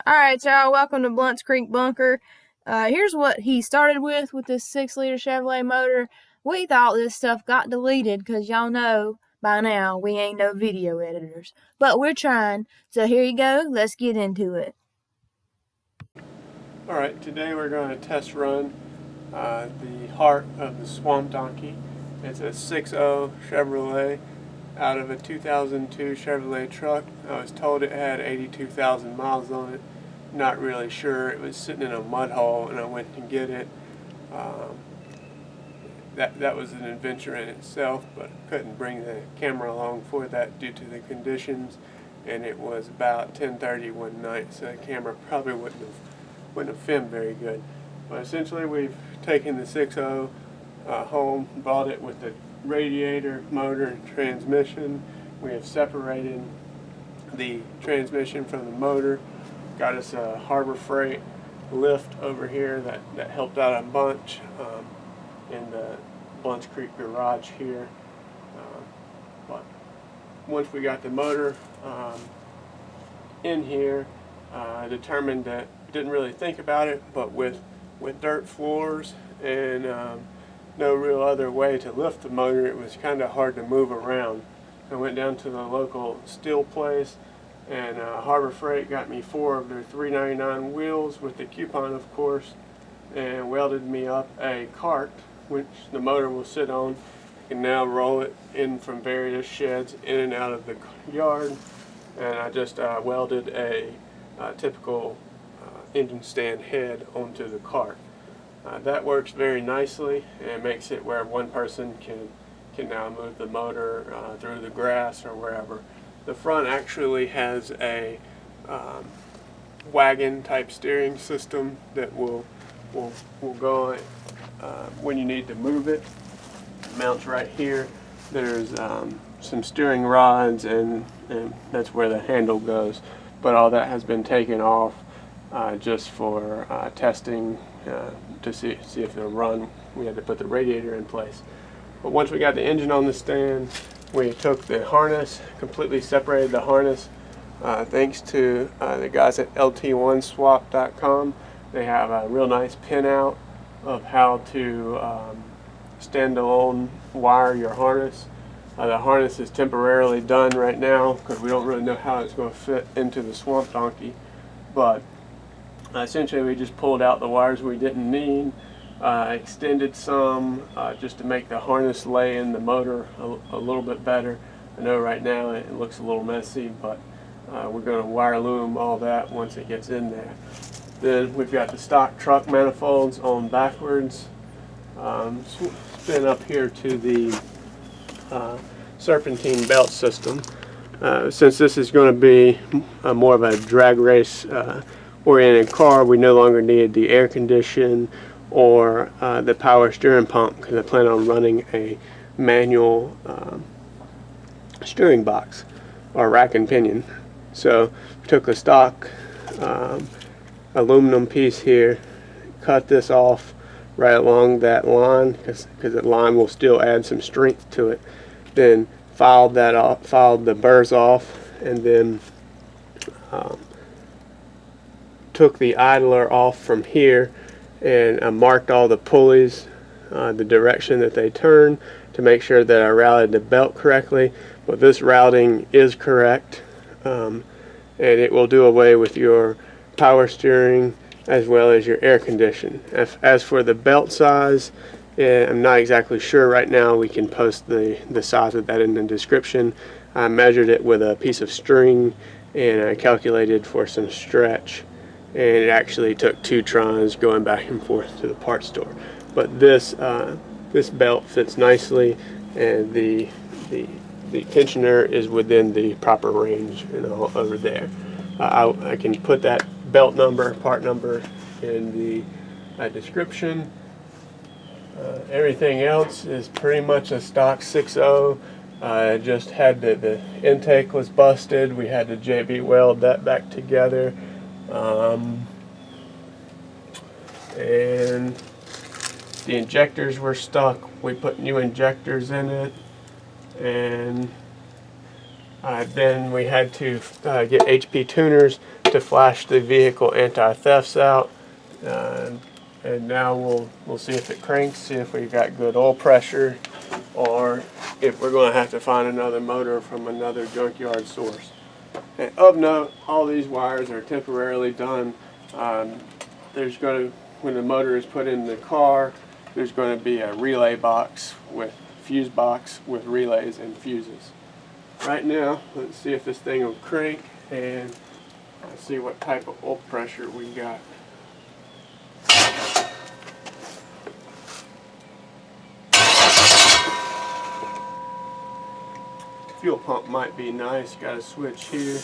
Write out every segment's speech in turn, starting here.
Alright, y'all, welcome to Blounts Creek Bunker. Here's what he started with this 6-liter Chevrolet motor. We thought this stuff got deleted because y'all know by now we ain't no video editors. But we're trying, so here you go, let's get into it. Alright, today we're going to test run the heart of the Swamp Donkey. It's a 6.0 Chevrolet out of a 2002 Chevrolet truck. I was told it had 82,000 miles on it. Not really sure. It was sitting in a mud hole and I went to get it. That was an adventure in itself, but couldn't bring the camera along for that due to the conditions, and it was about 10:30 one night, so the camera probably wouldn't have filmed very good. But essentially we've taken the 6.0 home, bought it with the radiator, motor, and transmission. We have separated the transmission from the motor. Got us a Harbor Freight lift over here that helped out a bunch in the Blounts Creek garage here. But once we got the motor in here, I determined that, didn't really think about it, but with dirt floors and no real other way to lift the motor, it was kind of hard to move around. I went down to the local steel place, and Harbor Freight got me 4 of their $3.99 wheels with the coupon, of course, and welded me up a cart which the motor will sit on. You can now roll it in from various sheds in and out of the yard, and I just welded a typical engine stand head onto the cart. That works very nicely and makes it where one person can now move the motor through the grass or wherever. The front actually has a wagon type steering system that will go on when you need to move it. It mounts right here. There's some steering rods and that's where the handle goes, but all that has been taken off just for testing to see if it'll run. We had to put the radiator in place. But once we got the engine on the stand, we took the harness, completely separated the harness. Thanks to the guys at lt1swap.com. They have a real nice pinout of how to standalone wire your harness. The harness is temporarily done right now because we don't really know how it's going to fit into the Swamp Donkey. But essentially we just pulled out the wires we didn't need, extended some just to make the harness lay in the motor a little bit better. I know right now it looks a little messy, but we're going to wire loom all that once it gets in there. Then we've got the stock truck manifolds on backwards. Spin up here to the serpentine belt system. Since this is going to be more of a drag race oriented car, we no longer need the air condition or the power steering pump because I plan on running a manual steering box or rack and pinion. So we took a stock aluminum piece here, cut this off right along that line because that line will still add some strength to it. Then filed that off, filed the burrs off, and then took the idler off from here and marked all the pulleys, the direction that they turn, to make sure that I routed the belt correctly. But this routing is correct, and it will do away with your power steering as well as your air condition. As for the belt size, I'm not exactly sure right now. We can post the size of that in the description. I measured it with a piece of string and I calculated for some stretch, and it actually took 2 tries going back and forth to the parts store. But this belt fits nicely, and the tensioner is within the proper range over there. I can put that belt number, part number, in the description. Everything else is pretty much a stock 6.0. Just had the intake was busted. We had to JB weld that back together, and the injectors were stuck. We put new injectors in it, and Then we had to get HP tuners to flash the vehicle anti-thefts out. And now we'll see if it cranks, see if we got good oil pressure, or if we're going to have to find another motor from another junkyard source. And of note, all these wires are temporarily done. There's going to, when the motor is put in the car, there's going to be a relay box with fuse box with relays and fuses. Right now, let's see if this thing will crank and see what type of oil pressure we got. Fuel pump might be nice. Got a switch here.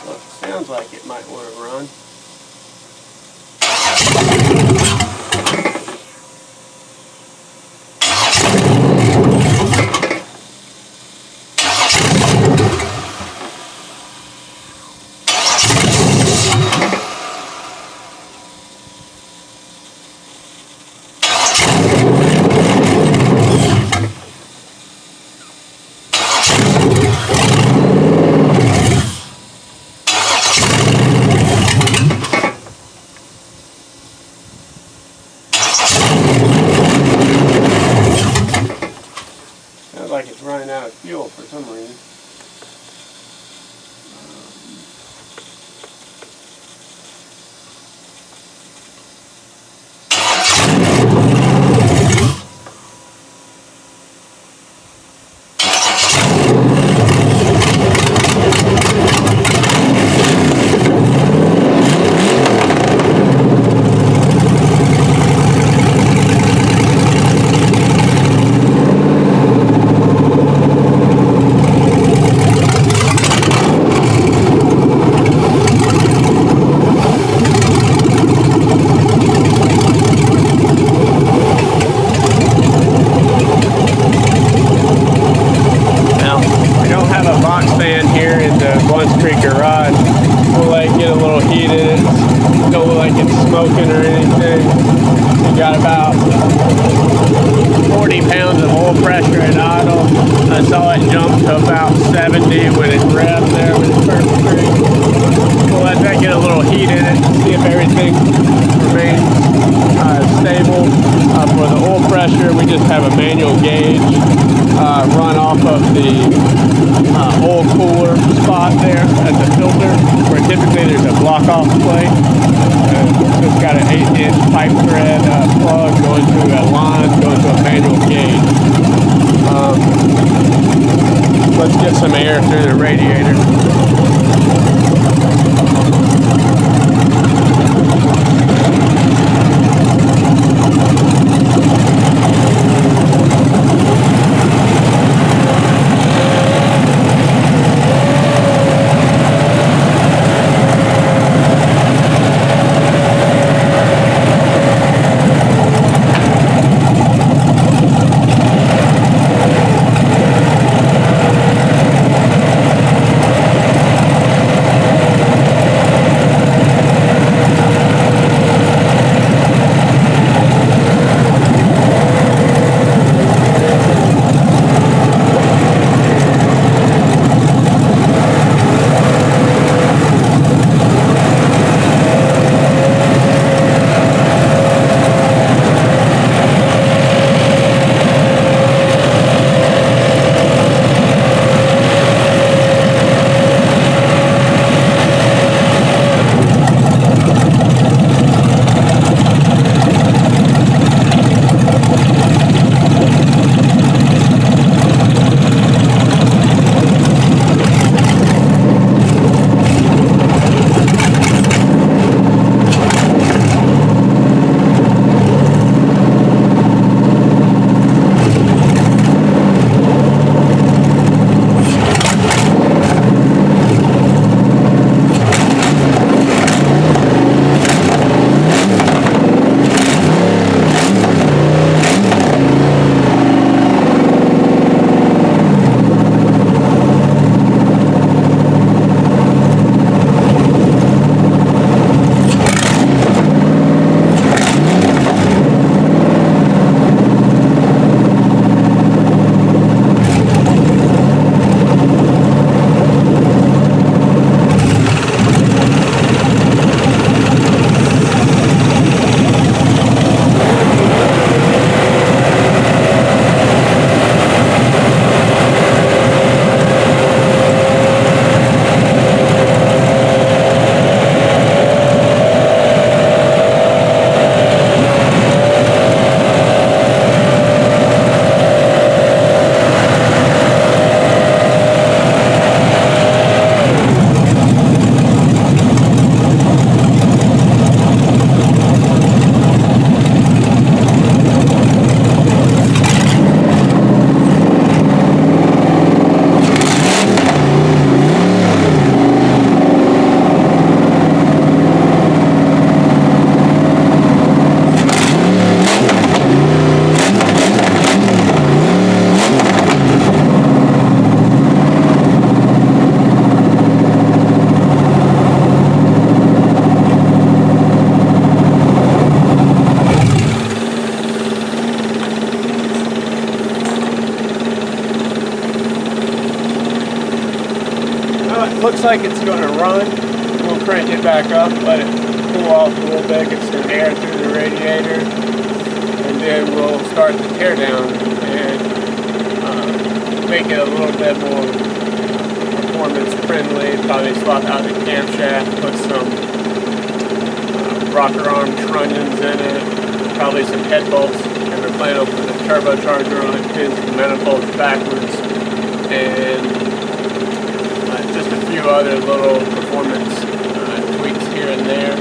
Well, it sounds like it might want to run. Like it's running out of fuel for some reason. Smoking or anything. We got about 40 pounds of oil pressure at idle. I saw it jump to about 70 when it revved there with its first crank. We'll let that get a little heat in it, see if everything remains stable. For the oil pressure, we just have a manual gauge run off of the oil cooler spot there at the filter, where typically there's a block off plate. It's got an 8-inch pipe thread plug going to a line, going to a manual gauge. Let's get some air through the radiator. looks like it's going to run. We'll crank it back up, let it cool off a little bit, get some air through the radiator, and then we'll start the tear down and make it a little bit more performance friendly. Probably swap out the camshaft, put some rocker arm trunnions in it, probably some head bolts, and we're planning to put a turbocharger on it, pins the manifolds backwards, and just a few other little performance tweaks here and there.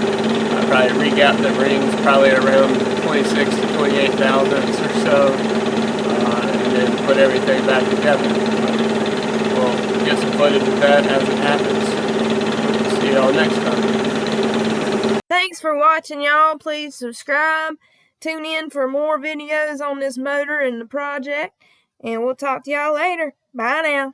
Probably re-gap the rings, probably around 26 to 28 thousandths or so, and then put everything back together. We'll get some footage of that as it happens. We'll see y'all next time. Thanks for watching, y'all. Please subscribe. Tune in for more videos on this motor and the project. And we'll talk to y'all later. Bye now.